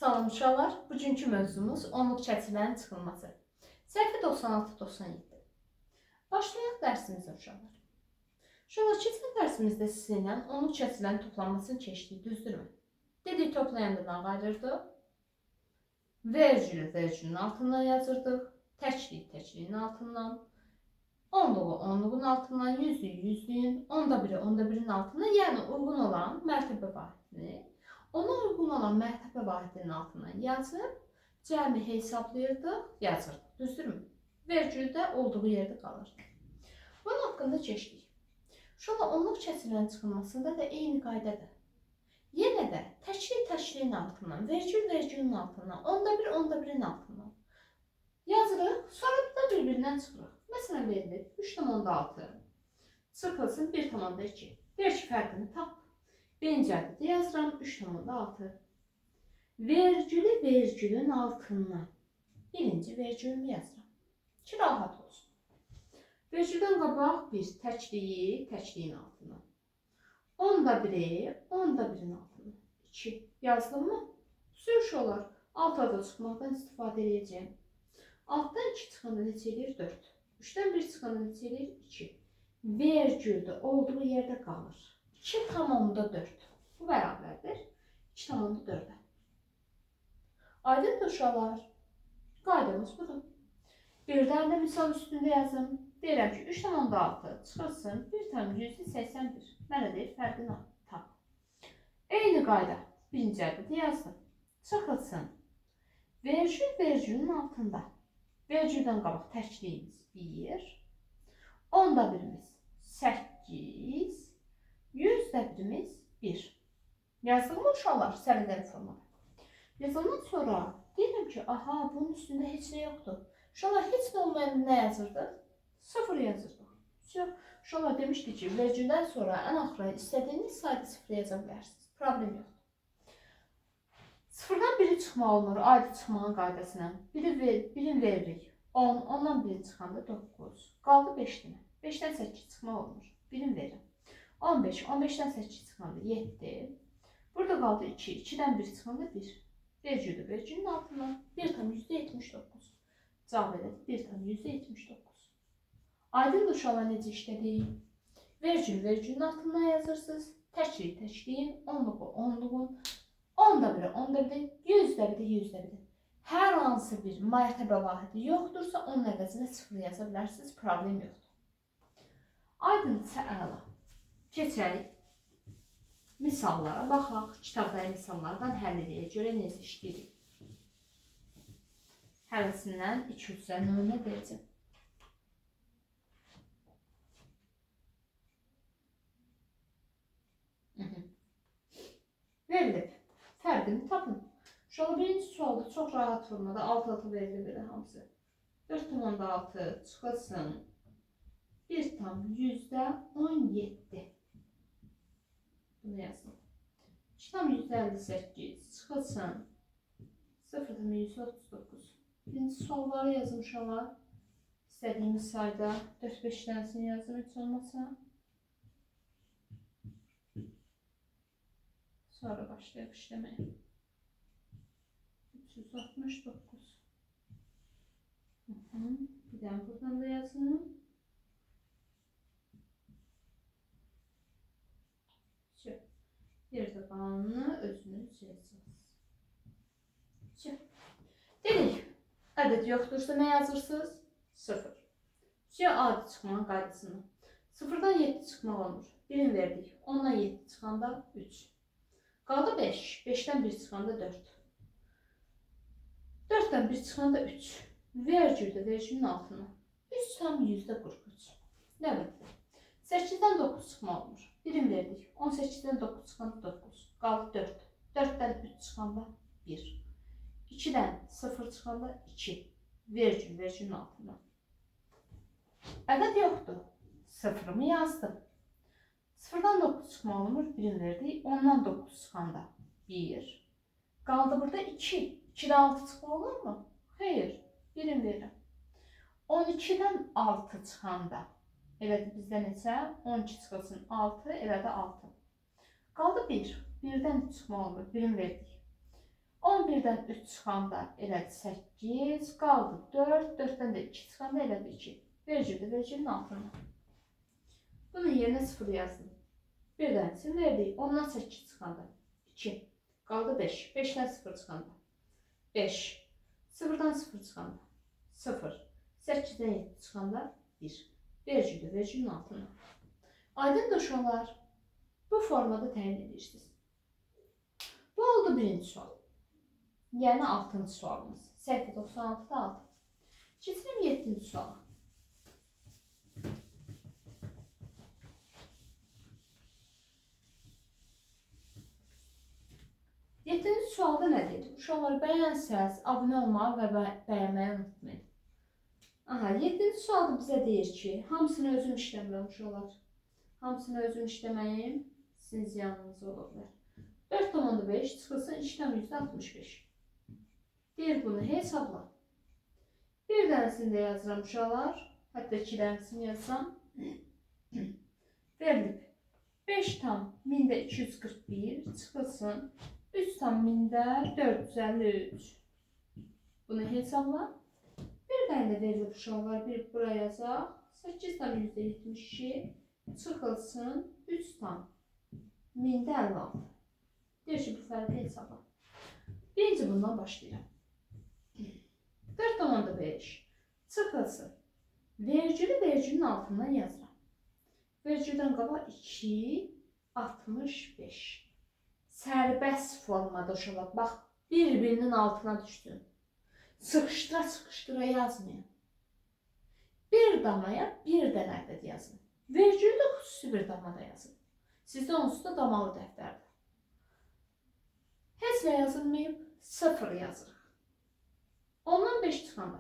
Salam uşaqlar, bugünkü mövzumuz onluq çətirlərin çıxılması. Səhifə 96-97. Başlayaq dərsimizə uşaqlar. Uşaqlar, keçən dərsimizdə sizinlə onluq çətirlərin toplanmasını keçdik, düzdürmü? Dedik toplayanda nə qayırırdıq? Vergülü vergülün altından yazırdıq, təkliyi təkliyin altından, onluğu onluğun altından, yüzlüyü yüzlüyün, onda biri onda birinin altından, yəni uyğun olan mərtəbə vahidini, ona uyğun olan mərtəbə vahidinin altından yazıb, cəmi hesablayırdıq, yazırdıq. Düzdürmü? Vergüldə olduğu yerdə qalırdı. Bunun haqqında keçdik. Şuna onluq çətirlərin çıxılmasında da eyni qaydadır. Yenə də təkli təkliyin altından, vergül vergülün altından, onda bir onda birinin altından yazırıq, sonra da bir-birindən çıxırıq. Məsələn, verilir 3,6 çıxılsın 1,2. Deyir ki, fərqini tap. Birinci ədədi yazıram 3,6. Vergülü vergülün altından birinci vergülümü yazıram ki, rahat olsun. Vergüldən qabaq bir təkliyi təkliyin altından. Onda biri onda birin altından. 2 yazdım mı? Sürüş olar. Alt adı çıxmaqdan istifadə edəcəyim. Altdan 2 çıxanda neçə edir? 4. 3-dən 1 çıxanda neçə edir? 2. Vergüldə olduğu yerdə qalır. 2,4. Bu bərabərdir. 2,4-ə. Aydındır uşaqlar. Qaydamız budur. Birdən də misal üstündə yazım. Deyirəm ki, 3,6 çıxılsın 1,181. Mənə deyir, fərqini tap. Eyni qayda. Birinci ədədi yazdım. Çıxılsın. Vergül vergülün altında. Vergüldən qabaq təkliyimiz 1. Onda birimiz 8. 100də birimiz 1. Yazdım mı uşaqlar? Sərədəli formada. Yazandan sonra deyirəm ki, aha, bunun üstündə heç nə yoxdur. Uşaqlar, heç nə olmayan nə yazırdıq? 0 yazırdıq. Uşaqlar demişdi ki, vergüldən sonra ən axıra istədiyiniz sayda 0 yaza bilərsiniz. Problem yoxdur. 0-dan 1-i çıxmaq olmur, ayrı çıxmağın qaydasına. Birin veririk 10, ondan 1 çıxanda 9. Qaldı 5 dənə. 5-dən 8 çıxmaq olmur. Birin verin. 15, 15-dən 8 çıxanda 7. Burada qaldı 2, 2-dən 1 çıxanda 1. Vergülü vergülün altından 1,79. Cavab elədik 1,79. Aydındır uşaqlar necə işlədik? Vergül vergülün altından yazırsınız. Təkliyi təkliyin, onluğu onluğun, onda biri onda biri, yüzdə biri yüzdə biri. Hər hansı bir mərtəbə vahidi yoxdursa, onun əvəzinə 0 yaza bilərsiniz, problem yoxdur. Aydındırsa əla. Keçək misallara baxaq. Kitabdakı misallardan həll edək. Görə necə işləyirik. Hərəsindən 2 üzrə nömrə deyəcəm. Verilib. Fərqini tapın. Şöyle birinci sualda çox rahat formada alt-alta verilir belə hamısı. 4,6 çıxılsın 1,17. Bunu yazdım. 2,158 çıxılsın 0,139. Birinci sualları yazım uşaqlar. İstədiyimiz sayda 4-5 dənəsini yazdım heç olmasa. Sonra başlayaq işləməyə. 369. Bir dənə buradan da yazın. Yerdə qalanını özünüz yazırsınız. Dedik, ədəd yoxdursa nə yazırsınız? 0. Adi çıxmanın qaydasını. 0-dan 7 çıxmaq olmur. Birini verdik. 10-dan 7 çıxanda 3. Qaldı 5. 5-dən 1 çıxanda 4. 4-dən 1 çıxanda 3. Vergüldə vergülün altına. 3,43. Nə bilir? 8-dən 9 çıxmaq olmur. Birini verdik. 18-dən 9 çıxanda 9. Qaldı 4. 4-dən 3 çıxanda 1. 2-dən 0 çıxanda 2. Vergül vergülün altına. Ədəd yoxdur. 0-ımı yazdım. 0-dan 9 çıxmaq olmur. Birini verdik. 10-dan 9 çıxanda 1. Qaldı burada 2. 2-dən 6 çıxmaq olur mu? Xeyr. Birini verirəm. 12-dən 6 çıxanda elədi bizdə neçə? 12 çıxılsın 6, elədi 6. Qaldı 1. 1-dən çıxmaq olur. Birini verdik. 11-dən 3 çıxanda elədi 8, qaldı 4, 4-dən də 2 çıxanda elədi 2. Vergüldə vergülün altına. Bunun yerinə 0 yazdım. Bir dənəsini verdik. 10-dan 8 çıxanda 2. Qaldı 5. 5-dən 0 çıxanda 5. 0-dan 0 çıxanda 0. 8-dən 7 çıxanda 1. Vergüldə vergülün altına. Aydındır uşaqlar. Bu formada təyin edirsiniz. Bu oldu birinci sual. Yəni 6-cı sualımız. Səhifə 96-da 6. Keçirim 7-ci suala. 7-ci sualda nə deyir? Uşaqlar bəyənsəz, abunə olmağı və bəyənməyi unutmayın. Aha, 7-ci sualda bizə deyir ki, hamısını özüm işləmirəm uşaqlar. Hamısını özüm işləməyim sizin ziyanınıza ola bilər. 4,5 çıxılsın 2,65. Deyir bunu hesabla. Bir dənəsini də yazıram uşaqlar. Hətta 2 dənəsini yazsam. Verilib. 5 tam 1000-də 241 çıxılsın 3 tam 1000-də 453. Bunu hesabla. Bir dənə də verilib uşaqlar. Bir buraya yazaq. 8 tam %72 çıxılsın 3 tam 1000-də 56. Deyir ki, bu fərqi hesabla. Birinci bundan başlayıram. 4,5 çıxılsın. Vergülü vergülün altından yazıram. Vergüldən qabaq 2, 65. Sərbəst formada uşaqlar. Bax, bir-birinin altına düşsün. Sıxışdıra yazmayın. Bir damaya bir dənə ədəd yazın. Vergülü də xüsusi bir damada yazın. Sizdə onsuz da damalı dəftərdir. Heç nə yazılmayıb, 0 yazırıq. 10-dan 5 çıxanda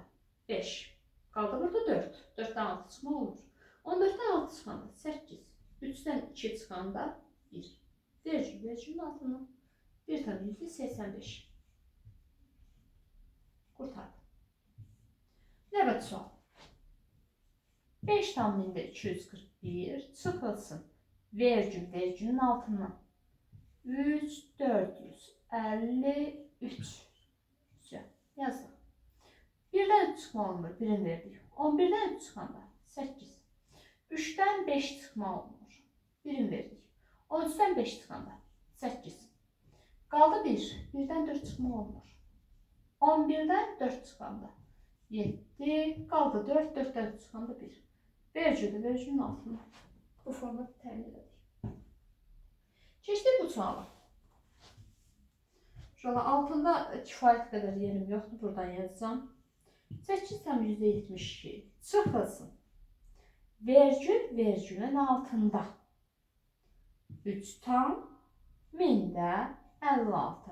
5. Qaldı burada 4. 4-dən 6 çıxmaq olur. 14-dən 6 çıxanda 8. 3-dən 2 çıxanda 1. Vergülün altına 1,85. Qurtardı. Növbəti sual. 5 tam 1000-də 241 çıxılsın. Vergülün altından 3, 453. Yazdım. 1-dən 3 çıxma olmur. Birini verdik. 11-dən 3 çıxanda 8. 3-dən 5 çıxma olmur. Birini verdik. 13-dən 5 çıxanda 8. Qaldı 1. 1-dən 4 çıxma olmur. 11-dən 4 çıxanda 7. Qaldı 4. 4-dən 3 çıxanda 1. Vergülün altına. Bu formada təyin edik. Keçdik bu suala. Şöyle altında kifayət qədər yerim yoxdur. Buradan yazacağım. 8 tam %72 çıxılsın. Vergülün altında 3 tam 1000-də 56.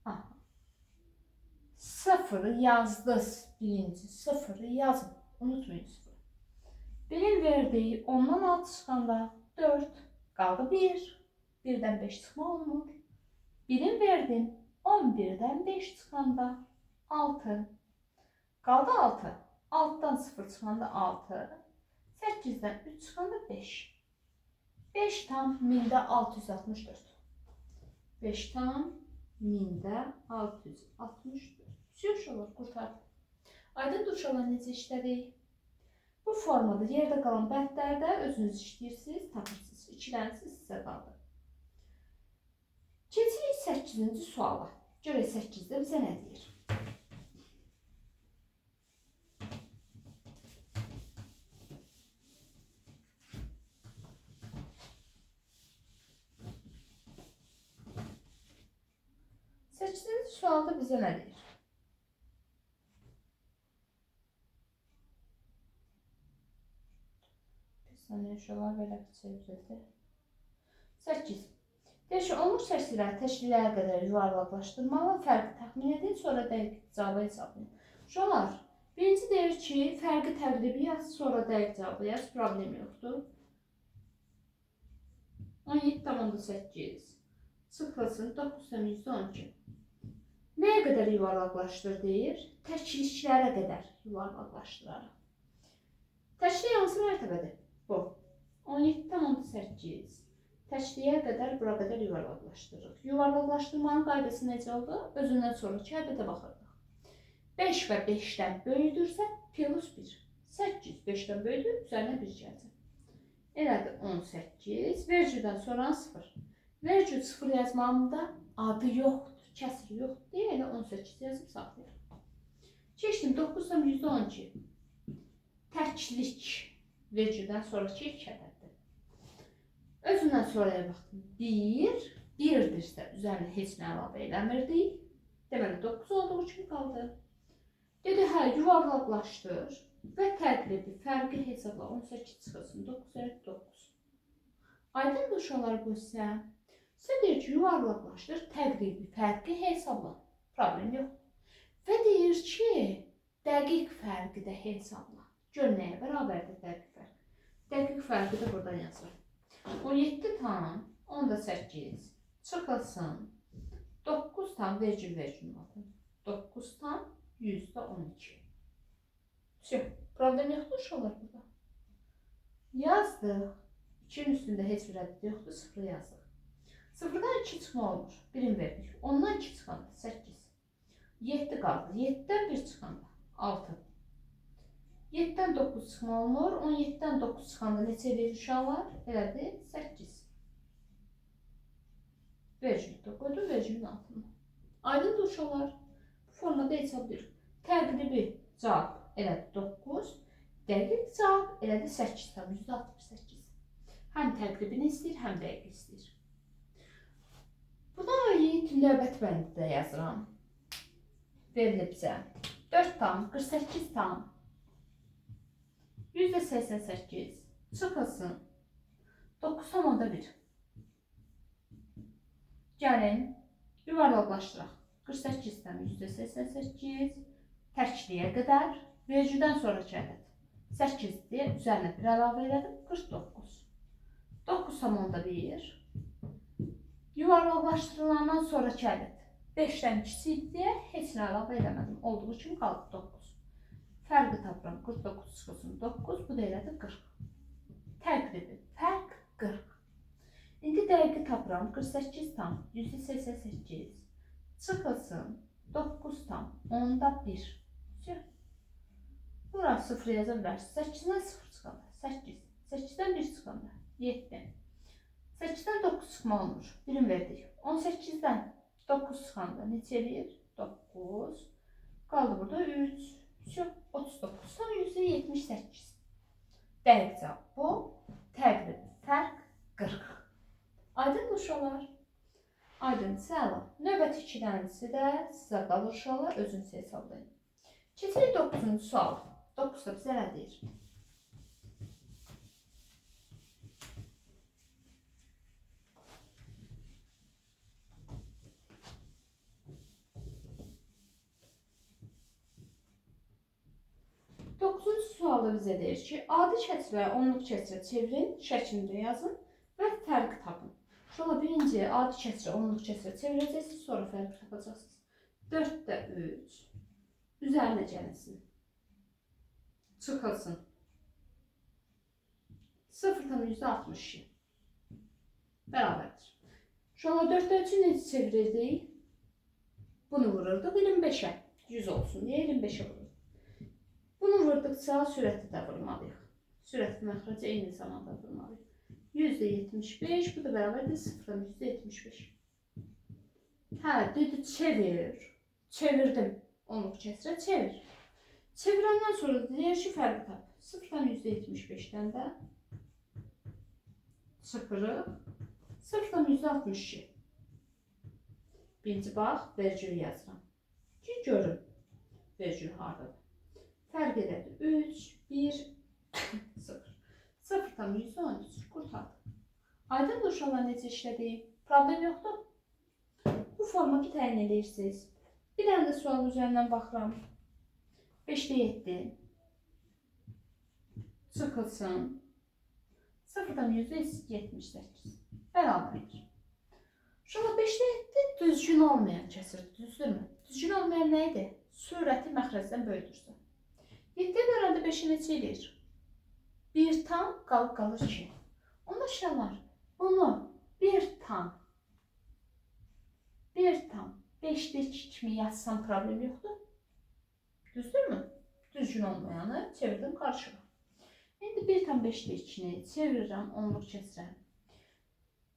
Aha. 0 yazdınız. Birinci 0 yazın. Unutmayın 0. Birin verdiği 10-dan 6 çıxanda 4. Qaldı 1. 1-dən 5 çıxma olmur. Birin verdim. 11-dən 5 çıxanda 6. Qaldı 6. 6-dan 0 çıxanda 6. 8-dən 3 çıxanda 5. 5 tam 1000-də 664. 5 tam 1000-də 664. Sürüş olur, qurtardı. Aydın uşaqlar necə işlədik? Bu formada yerdə qalan bəndlərdə özünüz işləyirsiniz, tapırsınız. İkilənsiz sizə qaldı. Keçirik 8-ci suala. Görək 8-də bizə nə deyir? Sualda bizə nə deyir? Bir saniyə uşaqlar belə çevrildi. 8. Deyir ki, olmuş səsləri təşkillərə qədər yuvarlaqlaşdırmalı, fərqi təxmin edin, sonra dəqiq cavabı hesablayın. Uşaqlar, birinci deyir ki, fərqi təqribi yaz, sonra dəqiq cavabı yaz, problem yoxdur. 17,8 çıxılsın 9,12. Nəyə qədər yuvarlaqlaşdır deyir? Təkliklərə qədər yuvarlaqlaşdırarıq. Təklik hansı mərtəbədir? Bu. 17,8 Təşliyə qədər bura qədər yuvarlaqlaşdırırıq. Yuvarlaqlaşdırmanın qaydası necə oldu? Özündən sonraki ədədə baxırdıq. 5 və 5-dən böyüdürsə plus 1. 8 5-dən böyüdür, üzərinə 1 gəlsin. Elədir 18. Vergüldən sonra 0. Vergül 0 yazmamda adı yoxdur, kəsir yoxdur deyə elə 18 yazıb saxlayırıq. Keçdim 9-dan %12. Təklik vergüldən sonraki ilk ədəddir. Özündən sonraya baxdım. 1, 1-dirsə üzərinə heç nə əlavə eləmirdik. Deməli 9 olduğu kimi qaldı. Dedi, hə, yuvarlaqlaşdır və təqribi fərqi hesabla 18 çıxılsın. 9. Aydın uşaqlar bu isə. Sən deyir ki, yuvarlaqlaşdır, təqribi fərqi hesabla. Problem yoxdur. Və deyir ki, dəqiq fərqi də hesabla. Gör nəyə bərabərdir dəqiq fərq. Dəqiq fərqi də buradan yazılır. 17 tam 10-8 çıxılsın. 9 tam vergül aldım. 9 tam %12. Problem yoxdur uşaqlar burada. Yazdıq. 2-nin üstündə heç bir ədəd yoxdur, 0 yazdıq. 0-dan 2 çıxma olmur. 1-in verdik. 10-dan 2 çıxanda 8. 7 qaldı. 7-dən 1 çıxanda 6. 7-dən 9 çıxma olmur. 17-dən 9 çıxanda neçə verir uşaqlar? Elədir 8. Vergül qoydum vergülün altına. Aydındır uşaqlar. Bu formada hesablayırıq. Təqribi cavab elədir 9. Dəqiq cavab elədir 8. Tam %68. Həm təqribini istəyir, həm dəqiq istəyir. Buna aid növbət bəndi də yazıram. Verilib bizə 4 tam 48 tam %88 çıxılsın. 9,1. Gəlin, yuvarlaqlaşdıraq. 48-dən %88 təkliyə qədər vergüldən sonraki ədəd. 8-dir, üzərinə 1 əlavə elədim, 49. 9,1. Yuvarlaqlaşdırılandan sonraki ədəd. 5-dən kiçik deyə heç nə əlavə eləmədim. Olduğu kimi qaldı 9. Fərqi tapıram. 49 çıxılsın 9. Bu da elədir 40. Təqribi. Fərq 40. İndi dəqiqi tapıram. 48 tam %88 çıxılsın 9 tam 10-1. Bura 0 yaza bilərsiniz. 8-dən 0 çıxanda 8. 8-dən 1 çıxanda 7. 8-dən 9 çıxma olmur. 1-in verdik. 18-dən 9 çıxanda neçə eləyir? 9. Qaldı burada 3. 39 tam %78. Dəqiq cavab bu. Təqribi fərq 40. Aydın uşaqlar. Aydınsa əla. Növbəti 2-dənisi də sizə qalır uşaqlar. Özünüz hesablayın. Keçirik 9-cu suala. 9 da bizə nə deyir? Sualda bizə deyir ki, adi kəsrə, onluq kəsrə çevirin, şəklində yazın və fərqi tapın. Şola birinci adi kəsrə, onluq kəsrə çevirəcəksiniz, sonra fərqi tapacaqsınız. 4-də 3 üzərinə gəlsin. Çıxılsın. 0,62 bərabərdir. Şola 4-də 3-ü necə çevirirdik? Bunu vururduq 25-ə. 100 olsun deyə 25-ə vururduq. Bunu vurduqca sürəti də vurmalıyıq. Sürəti məxrəci eyni zamanda vurmalıyıq. %75, bu da bərabərdir 0,75. Hə, dedi çevir. Çevirdim. Onluq kəsrə çevir. Çevirəndən sonra deyir ki, fərqi tap. 0,75-dən də çıxırıq. 0,62. Birinci bax, vergül yazıram. Ki, görün. Vergül haradadır. Fərq edədir. 3, 1, 0. 0,113 qurtardı. Aydın uşaqlar necə işlədik? Problem yoxdur. Bu formatı təyin edirsiniz. Bir dənə də sual üzərindən baxıram. 5-də 7 çıxılsın. 0,78 bərabərdir. Uşaqlar 5-də 7 düzgün olmayan kəsirdir, düzdürmü? Düzgün olmayan nə idi? Sürəti məxrəcdən böyüdürsə. 7-yə bərabərdə 5-i neçə edir? 1 tam qalır 2. Onda uşaqlar bunu 1 tam 5'te 2 kimi yazsam problem yoktur. Düzdür mü? Düzgün olmayanı çevirdim karşıma. Şimdi 1 tam 5'te 2'ni çevirirəm, onluq keçirəm.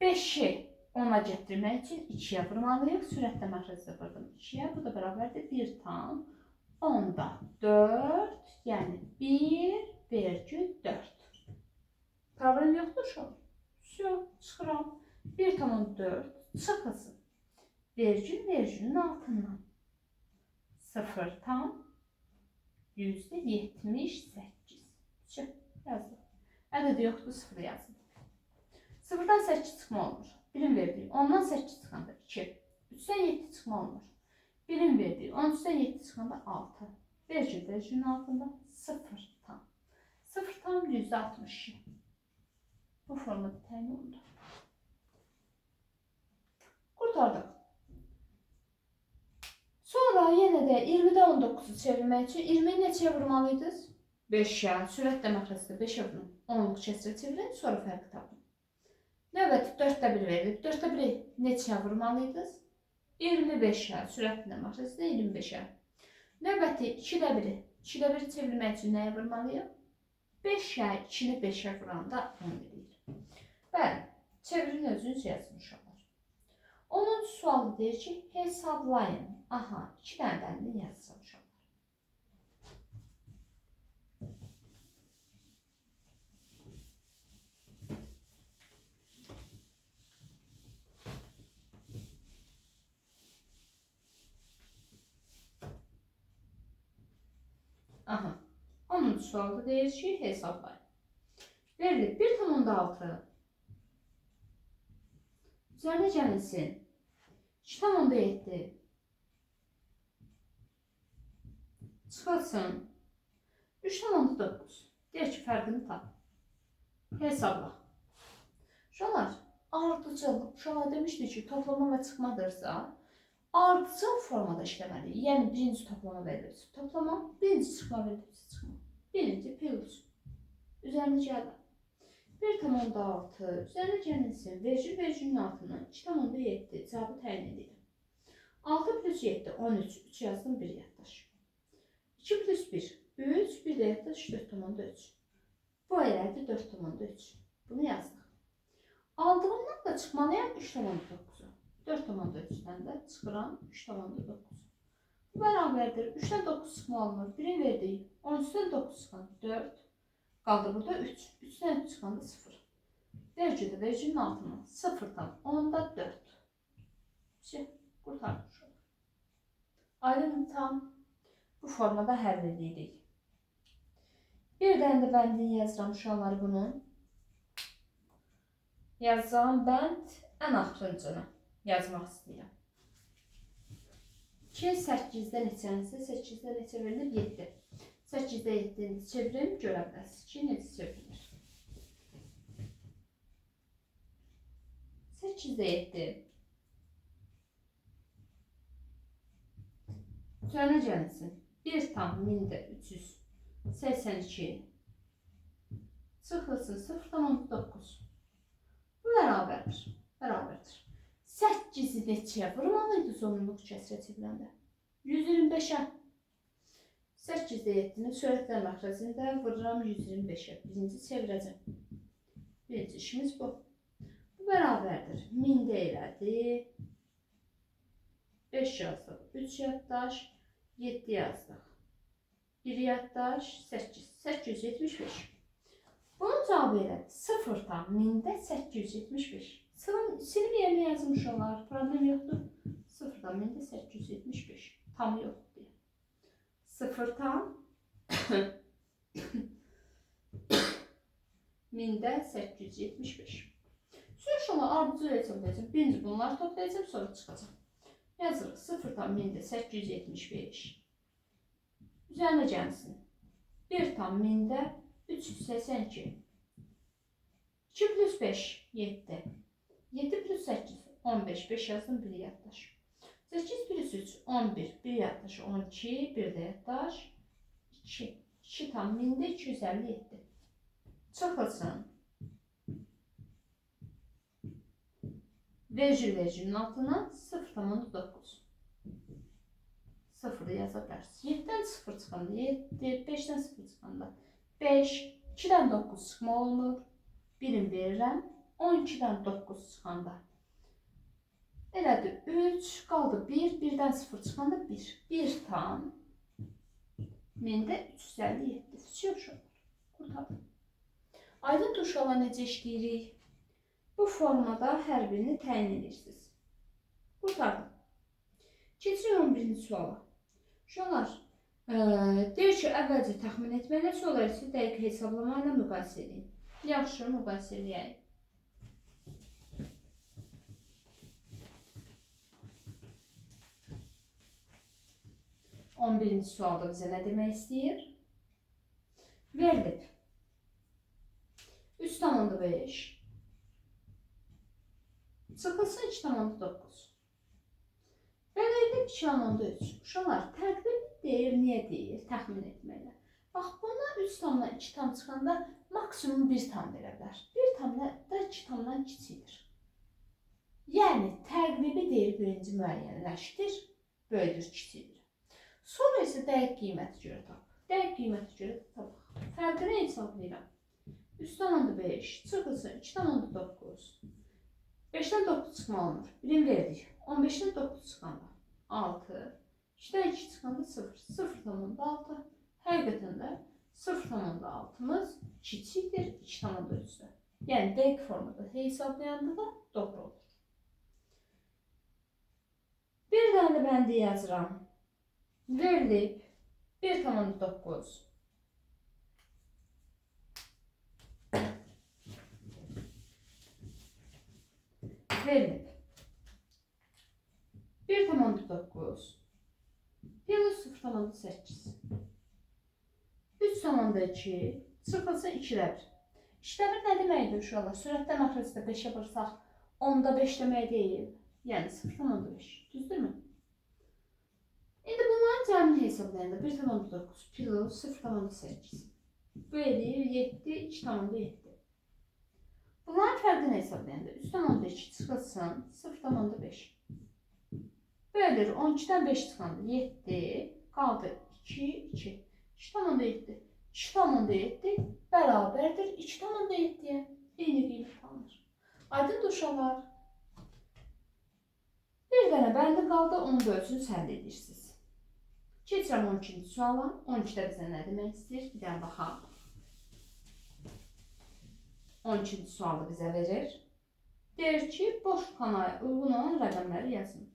5'i 10'a getirmək için 2'ye vurmalıyıq. Sürətlə məxrəcdə vurdum 2'ye. Bu da bərabərdir 1 tam 10'da 4, yəni 1,4. Problem yoktur şu an. Çıxıram. 1 tam 4 çıxılsın. Vergülün altından. 0 tam %78. Yazdım. Ədədi yoxdur, 0 yazdım. 0'dan 8 çıxma olmur. Birim verdiği 10'dan 8 çıxanda 2. 3'dən 7 çıxma olmur. Birim verdiği 10 3'dən 7 çıxanda 6. Vergülün altında 0 tam. 0 tam %62. Bu formada təyin olundu. Kurtardık. Sonra yenə də 20'də 19'u çevirmək üçün 20'yi neçəyə vurmalıydınız? 5'ə. Sürətlə məxrəcdə 5'ə vurun. 10'luq kəsrə çevirin, sonra fərqi tapın. Növbəti 4'də 1 verilib. 4'də 1'i neçəyə vurmalıydınız? 25'ə. Sürətlə məxrəcdə 25'ə. Növbəti 2'də 1'i. 2'də 1'i çevirmək üçün nəyə vurmalıyıq? 5'ə. 2'ni 5'ə vuranda 10 edir. Bəli, çevirin özünüz yazmış olur. 10. sualı deyir ki, hesablayın. Aha, 2 dənəni yazsam uşaqlar. Aha, 10. sualda deyir ki, hesablayın. Verilib 1 tam 6. Üzərinə gəlsin. 2 tam 7. Çıxılsın. 3 tam 9. Deyək ki, fərqini tap. Hesabla. Uşaqlar, ardıcıl. Uşaqlar demişdi ki, toplama və çıxmadırsa, ardıcıl formada işləməliyik. Yəni, birinci toplama verilirsə toplama, birinci çıxma verilirsə çıxma. Birinci plus. Üzərinə gəlin. 1 tam 6. Üzərinə gəlsin. Vergülün altından 2 tam 7. Cavabı təyin edelim. 6 plus 7, 13. 3 yazdım, 1 yaddaş. 2 plus 1, 3. 1 de yaddaş, 4 tam 3. Bu elədir 4 tam 3. Bunu yazdıq. Aldığımdan da çıxmalıyam 3 tam 9'u. 4 tam 3'dən də çıxıram 3 tam 9. Bu bərabərdir. 3'dən 9 çıxma olmur. 1'in verdiyi 13'dən 9 çıxan 4. Qaldı burada 3. 3'dən 3 çıxanda 0. Vergülün altından 0 tam 10'da 4. Kurtarmış olur. Aydın tam bu formada həll edirik. Bir dənə də bəndini yazıram uşaqlar bunun. Yazacağım bənd ən axırıncını yazmaq istəyirəm. 2 8'də neçənisi? 8'də neçə verilir? 7. 8'də 7'ni çevirim, görə bilərsiniz ki, necə çevrilir. 8'də 7. Üzərinə gəlsin. 1 tam 1000'də 382. Çıxılsın 0 tam 9. Bu bərabərdir. 8'i neçəyə vurmalıydı sonunluq kəsrə çevriləndə? 125'ə. 8'də 7'ni sürətlə məxrəcində vururam 125'ə. Birinci çevirəcəm. Birinci işimiz bu. Bu bərabərdir. 1000'də elədi. 5 yazdıq. 3 yaddaş. 7 yazdıq. 1 yaddaş. 8. 875. Bunun cavabı elədir. 0 tam 1000'də 875. Silib yerinə yazmış olar. Problem yoxdur. 0 tam 1000'də 875. Tamı yoxdur deyə. 0 tam 1000'də 875. Sonra ardıcıl hesablayacağım. Birinci bunları toplayacağım, sonra çıxacağım. Yazırıq 0 tam 1000'də 875. Üzərinə gəlsin. 1 tam 1000'də 382. 2 plus 5 7. 7 plus 8 15. 5 yazdım, 1 yaddaş. 8 plus 3 11. 1 yaddaş 12. 1 de yaddaş 2. 2 tam 1000'də 257. Çıxılsın. Vergülün altına 0,9. 0'ı yaza bilərsiniz. 7-dən 0 çıxanda 7, 5-dən 0 çıxanda 5, 2-dən 9 çıxma olmur. 1-in verirəm. 12-dən 9 çıxanda elədir 3, qaldı 1, 1-dən 0 çıxanda 1. 1 tam 1000-də 357. Все uşaqlar. Qurtardım. Aydın uşaqlar necə işləyirik? Bu formada hər birini təyin edirsiniz. Qurtardım. Keçirik 11-ci suala. Uşaqlar, deyir ki, əvvəlcə təxmin etməklə, sonra isə dəqiq hesablama ilə müqayisə edin. Yaxşı, müqayisə edək. 11-ci sualda bizə nə demək istəyir? Verilib 3,5 çıxılsın 2,9 verilib 2,3. Uşaqlar, təqribi deyir, niyə deyir? Təxmin etməklə. Bax, buna 3 tamla 2 tam çıxanda maksimum 1 tam verə bilər. 1 tam da 2 tamdan kiçikdir. Yəni, təqribi deyir, birinci müəyyənləşdir, böyüdür, kiçikdir. Sonra isə dəqiq qiyməti görə tap. Dəqiq qiyməti görə tapaq. Fərqini hesablayıram. 3,5 çıxılsın 2,9. 5-dən 9 çıxma olmur. Birini verdik. 15-dən 9 çıxanda 6. 2-dən 2 çıxanda 0. 0,6. Həqiqətən də 0,6-mız kiçikdir 2,3-dən. Yəni dəqiq formada hesablayanda da doğru olur. Bir dənə bəndi yazıram. Verilib 1,9 verilib 1,9 plus 0,8 3,2 çıxılsın 2-də 1. 2-də 1 nə deməkdir uşaqlar? Sürətdə məxrəcdə 5-ə vırsaq 10-da 5 demək deyil. Yəni 0,5. Düzdürmü? İndi bunların cəmini hesablayanda 1,9 plus 0,8 verir 7, 2,7. Bunların fərqini hesablayanda 3,2 çıxılsın 0,5 verir 12-dən 5 çıxanda 7, qaldı 2, 2. 2,7. 2,7 bərabərdir 2,7-yə. Eyni qiymət alınır. Aydın uşaqlar. Bir dənə bəndi qaldı, onun da ölçünü həll edirsiniz. Keçirəm 12-ci suala. 12-də bizə nə demək istəyir? Bir dənə baxaq. 12-ci sualı bizə verir. Deyir ki, boş xanaya uyğun olan rəqəmləri yazın.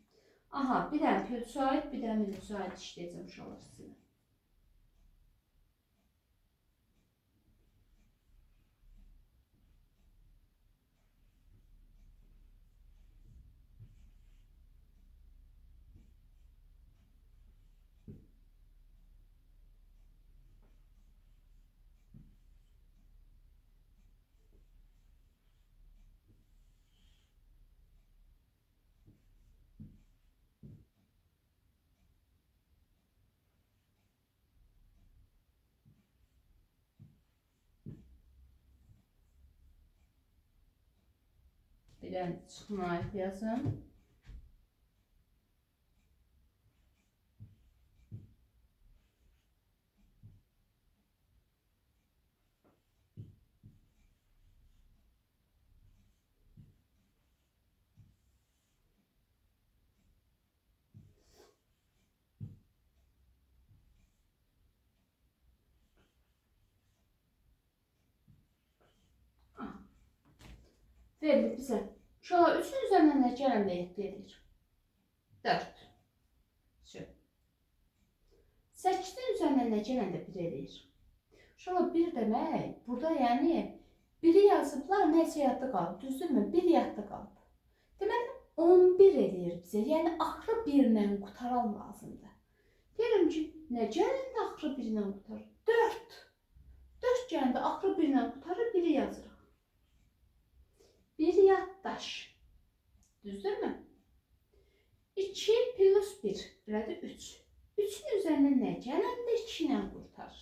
Aha, bir dənə pülsüaid, bir dənə minüsüaid işləyəcəm uşaqlar sizinlə. Bir dənə çıxmayıb yazın. Verilib bizə. Uşaqlar 3-ün üzərindən nə gələndə 7 edir? 4. 8-in üzərindən nə gələndə 1 edir? Uşaqlar 1 demək, burada yəni 1-i yazıblar, nəsə yadda qalıb. Düzdürmü? 1 yadda qalıb. Deməli 11 edir bizə. Yəni axırı 1 ilə qutaran lazımdır. Deyirəm ki, nə gələndə axırı 1 ilə qutarır? 4. 4 gələndə axırı 1 ilə qutarır, 1-i yazırıq. Bir yaddaş. Düzdürmü? 2 plus 1. Belədir 3. 3-ün üzərindən nə gələndə 2 ilə qurtarır.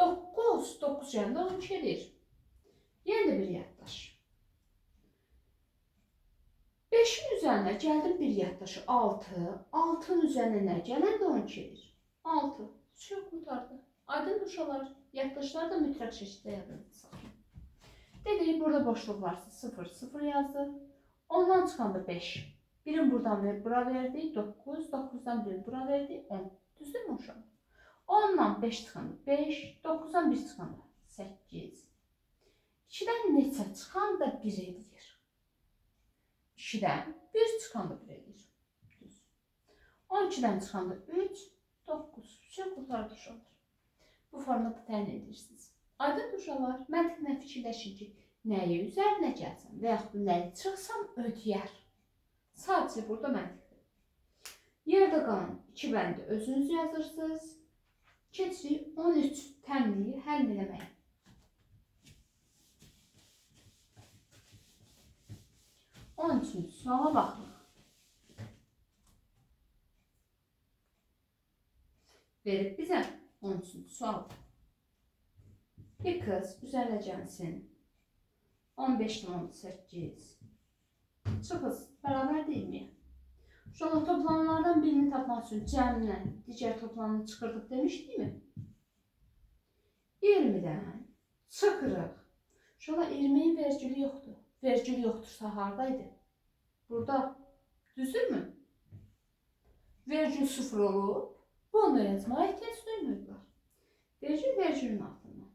9. 9 gələndə 12 edir. Yəni də bir yaddaş. üzerine gəldim bir yaddaşı 6. 6'nın üzerine nə gələndə 12 edir. 6. Çok kurtardı. Aydın uşaqlar, yaddaşlar da mütləq şəkildə yadınızda saxlayın. Dedik, burada boşluq varsa 0, 0 yazdı. Ondan çıxanda 5. Birin buradan bura verdi, 9. 9'dan 1 bura verdi, 10. Düzdür mü uşaqlar? 10'dan 5 çıxanda 5. 9'dan 1 çıxanda 8. 2'dən neçə çıxanda 1 edir. 2'dən 1 çıxanda 1 edir. Düz. 12'dən çıxanda 3, 9. Şey kurtardı uşaqlar. Bu formada təyin edirsiniz. Aydın uşaqlar, məntiqlə fikirləşin ki, nəyi üzərinə gəlsəm və yaxud nəyi çıxsam ödəyər. Sadəcə burada məntiqdir. Yerdə qalan 2 bəndi özünüz yazırsınız. Keçirik 13 təmliyi həll eləməyə. 13-cü suala baxırıq. Verib bizə 13-cü sual. Bir kız üzerine gəlsin. 15,8. Çıxız, beraber değil mi? Şu an toplamlardan birini tapmaq üçün cəmlə digər toplamını çıxırdıq demişdik mi? 20'dən çıxırıq. Şu an 20'nin vergülü yoxdur. Vergül yoxdursa hardaydı? Burada. Düzdür mü? Vergül 0 olub. Bunu da yazmağa ehtiyac duymurlar. Vergülün altından.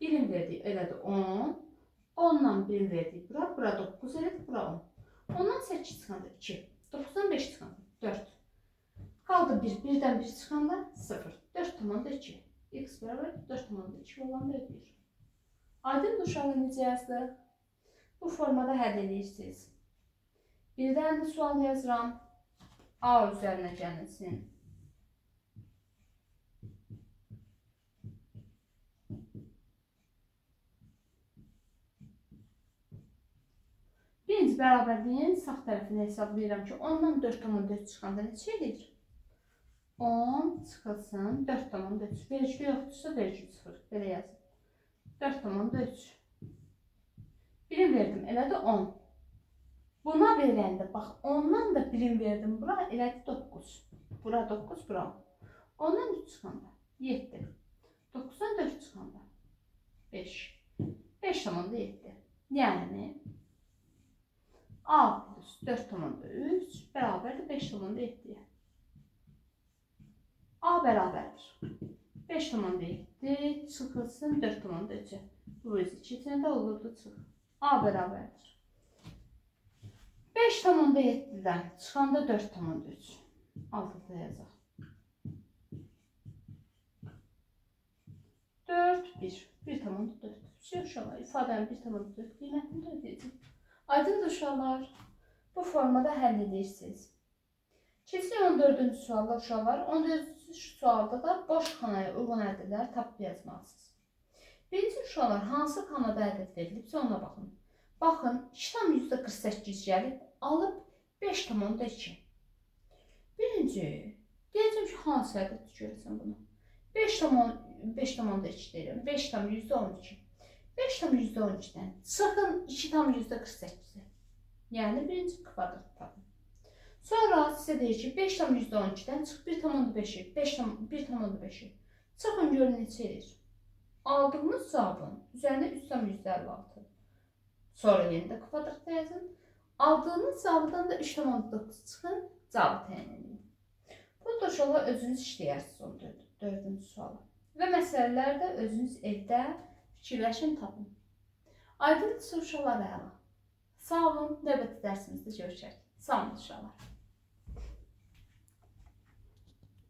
Birim verdiği elədi 10. 10'dan birim verdiği bura. Bura 9 elədi. Bura 10. Ondan 8 çıxanda 2. 9'dan 5 çıxanda 4. Kaldı 1. 1'den 1 çıxanda 0. 4,2. X beraber 4,2 olan da ödəyir. Aydın uşağı necə yazdı? Bu formada həll edirsiniz. Birdən də sual yazıram. A üzərinə gəlsin. Birinci bərabərliyin sağ tərəfini hesablayıram ki, 10'dan 4,4 çıxanda neçə edir? 10 çıxılsın 4,4. Vergülü yoxdursa vergül 0. Belə yazın. 4,3. Birim verdim, elədi 10. Buna verəndə, bax, 10'dan da birim verdim bura, elədi 9. Bura 9, bura 10. 10'dan 3 çıxanda 7. 9'dan 4 çıxanda 5. 5,7. Yəni A plus 4,3 bərabər də 5,7. A bərabərdir. 5,7 çıxılsın 4,3. Bu öz ikisində olurdu çıx. A bərabərdir. 5,7'den çıxanda 4,3. Altıda yazaq. 4, 1. 1,4. Şey uşaqlar, ifadənin 1,4 qiymətini də ödəyəcək. Aydın uşaqlar, bu formada həll edirsiniz. Keçirik 14-cü sualda uşaqlar. 14-cü sualda da boş xanaya uyğun ədədlər tapıb yazmalısınız. Birinci uşaqlar, hansı xanada ədəd verilibsə ona baxın. Baxın, 2,48 gəlib, alıb 5,2. Birinci, deyəcəm ki, hansı ədəd görəsən bunu? 5,2 deyirəm, 5,12. 5,12'den çıxın 2,48'i. Yəni birinci kvadrat tapın. Sonra sizə deyir ki, 5,12'den çıx 1,5'i, 1,5'i. Çıxın görün neçə edir. Aldığınız cavabın üzərində 3,56. Sonra yenə də kvadratda yazın. Aldığınız cavabdan da 3,9 çıxın, cavabı təyin edin. Bu da uşaqlar özünüz işləyərsiniz 14-cü sualı. Və məsələlərdə özünüz evdə fikirləşin, tapın. Aydın uşaqlar əla. Sağ olun, növbəti dərsimizdə görüşək. Sağ olun uşaqlar.